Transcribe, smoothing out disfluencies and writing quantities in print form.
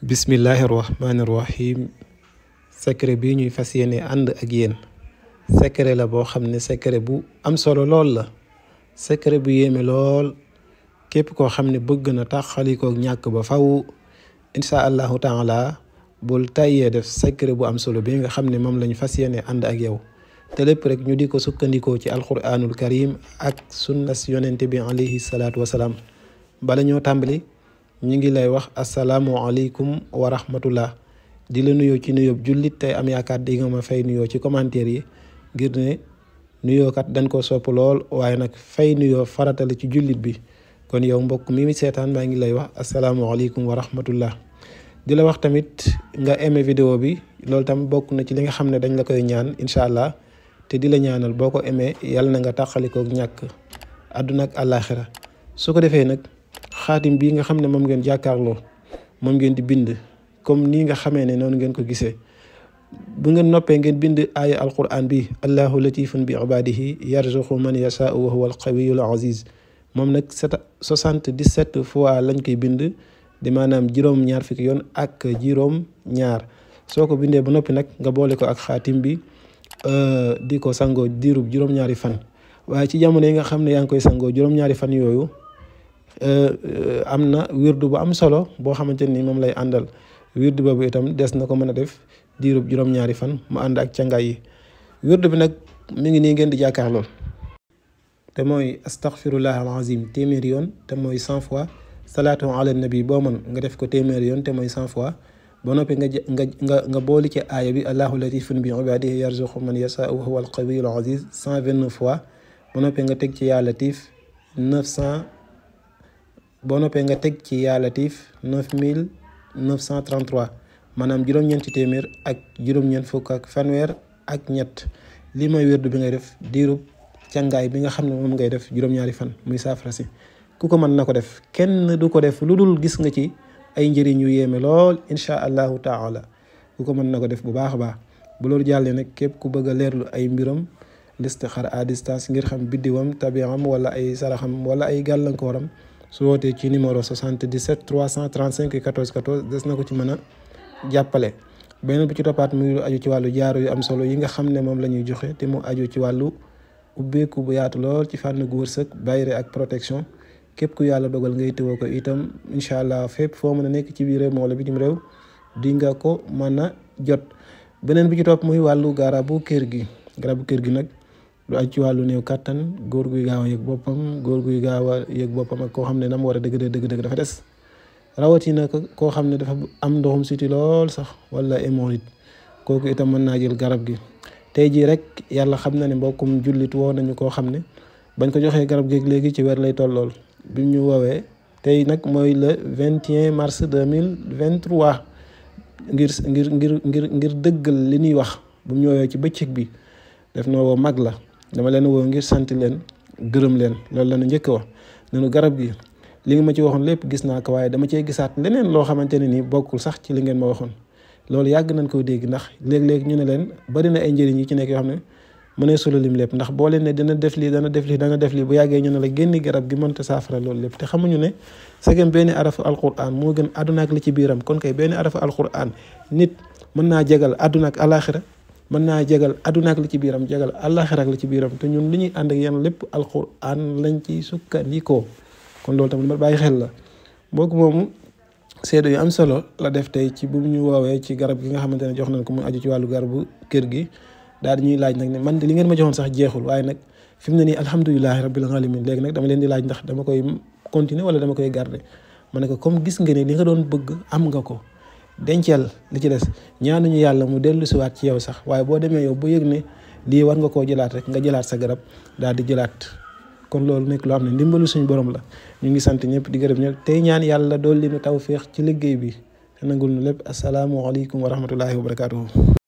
bismillahirrahmanirrahim. secret bi ñuy fas yéene ànd ak yéen secret la boo xam ne secret bu am solo lool la, secret bu yéeme lool. képp koo xam ne bëgg na taxalikook ñàkk ba faw insha allahu taala bul tayyee def secret bu am solo bi nga xam ne moom lañ fas yéene ànd ak yow, te lépp rek ñu di ko sukkandikoo ci alquranul karim ak sunnas yonente bi alayhi salaatu wasalaam. bala ñoo tàmbali ñu ngi lay wax asalaamualeykum wa rahmatullah, di la nuyoo ci nuyoo jullit tey am yaakaar di nga ma fay nuyoo ci commentaire yi ngir ne nuyoo kat dañ ko sopp lool, waaye nag fay nuyoo faratale ci jullit bi. kon yow mbokk mi seetaan maa ngi lay wax asalaamualeykum wa rahmatullah. di la wax tamit nga aimé vidéo bi, loolu tam bokk na ci li nga xam ne dañ la koy ñaan incha allah, te di la ñaanal boo ko aimé yàlla na nga tàqalikook ñàkk àdduna ak àllaaxira. su ko defee nag xaatim bii nga xam ne moom ngeen jàkkaarloo moom ngeen di bind comme nii nga xamee ne noonu ngeen ko gisee. bu ngeen noppee ngeen bind aaya alquran bi allahu latifun bi ibadihi yarzuqu man yashaau wa huwa alqawiyul aziz. moom nag 77 fois lañ koy bind, di maanaam juróom-ñaar fukki yoon ak juróom-ñaar. soo ko bindee ba noppi nag nga boole ko ak xaatim bi di ko sangoo diirub juróom-ñaari fan. waaye ci jamono yi nga xam ne yaa ngi koy sangoo juróom-ñaari fan yooyu am na wirdu bu am solo boo xamante ni moom lay àndal. wirdu boobu itam des na ko mën a def diirub juróom-ñaari fan mu ànd ak cangaay yi. wirdu bi nag mi ngi nii ngeen di jàkkaarloo, te mooy astaghfirullah alazim téeméeri yoon, te mooy 100 fois. salaatu ala nabi boo mën nga def ko téeméeri yoon, te mooy 100 fois. ba noppi nga booli ci aaya bi allahu latifun bi ibadihi yarzuqu man yashaau wa huwa alqawiyul aziz 129 fois. ba noppi nga teg ci yaa latif 900. boo noppee nga teg ci yaa latif 9933, maanaam juróom-ñeenti téeméer ak juróom-ñeent fukk ak fanweer ak ñett. lii mooy wérdu bi ngay def diirub càngaay bi nga xam ne moom ngay def juróom-ñaari fan muy saafara si. ku ko mën na ko def, kenn du ko def lu dul gis nga ci ay njëriñ yu yéeme lool insha allahu taala. ku ko mën na ko def bu baax a baax. bu loolu jàllee nag képp ku bëgg a leerlu ay mbiram listixaar à distance ngir xam biddiwam tabiam wala ay saraxam wala ay gàllankooram, su wootee ci numéro 77 335 14 14 des na ko ci mën a jàppale. beneen bi ci toppaat muy lu aju ci wàllu jaaro yu am solo yi nga xam ne moom la ñuy joxe, te mu aju ci wàllu ubbeeku bu yaatu lool ci fànn gu wërsëg, bayre ak protection. képp ku yàlla dogal ngay tëwoo ko itam incha allah fépp foo mën a nekk ci biir réew moo la bitim réew di nga ko mën a jot. beneen bi ci topp muy wàllu garabu kër gi. garabu kër gi nag lu aju ci wàllu néew kàttan, góor guy gaaw a yëg boppam, góor guy gaaw a yëg boppam ak koo xam ne nam war a dëgg dafa des. rawatina koo xam ne dafa am ndoxum siti lool sax wala hémorroïde, kooku itam mën naa jël garab gi. tey jii rek yàlla xam na ne mbokkum jullit woo nañu koo xam ne bañ ko joxee garab gi léegi ci weer lay tollool. bi ñu woowee tey nag mooy le 21 mars 2023 ngir dëggal li ñuy wax. bu ñu woowee ci bëccëg bi def na woo mag la, dama leen woo ngir sant leen gërëm leen. loolu la ñu njëkk wax nanu garab gi li nga ma ci waxoon lépp gis naa ko, waaye dama cee gisaat leneen loo xamante ne nii bokkul sax ci li ngeen ma waxoon. loolu yàgg nañ koo dégg, ndax léeg-léeg ñu ne leen bari na ay njëriñ yi ci nekk yoo xam ne mënee solo lim lépp, ndax boo leen ne dana def lii dana def lii bu yàggee ñu ne la génni garab gi mënta saafara loolu lépp. te xamuñu ne sagam benn arafu alquran moo gën àdduna ak li ci biiram, kon kay benn arafu alquran nit mën naa jegal àdduna ak alaxira, mën naa jegal àdduna ak li ci biiram, jegal alaxira ak li ci biiram. te ñun li ñuy ànd ak yéen lépp alquran lañ ci sukkandikoo. kon loolu tamit ma bàyyi xel la. mbokk moomu seede yu am solo la def tey ci bu ñu woowee ci garab gi nga xamante ne jox nañ ko mu aju ci wàllu garabu kër gi. daal di ñuy laaj nag ne man de li ngeen ma joxoon sax jeexul, waaye nag fi mu ne nii alhamdulilahi rabbil alamin. léegi nag dama leen di laaj ndax dama koy continuer wala dama koy garder. ma ne ko comme gis nga ne li nga doon bëgg am nga ko, denceel li ci des. ñaanuñu yàlla mu dellu siwaat ci yow sax, waaye boo demee yow ba yëg ne lii war nga koo jëlaat rek nga jëlaat sa garab daal di jëlaat. kon loolu nekk loo xam ne ndimbalu suñu borom la. ñu ngi sant ñëpp di gërëm ñëpp tey ñaan yàlla dool li nu tawféex ci liggéey bi te nangul nu lépp. asalaamualeykum wa rahmatullahi wa barakatuhu.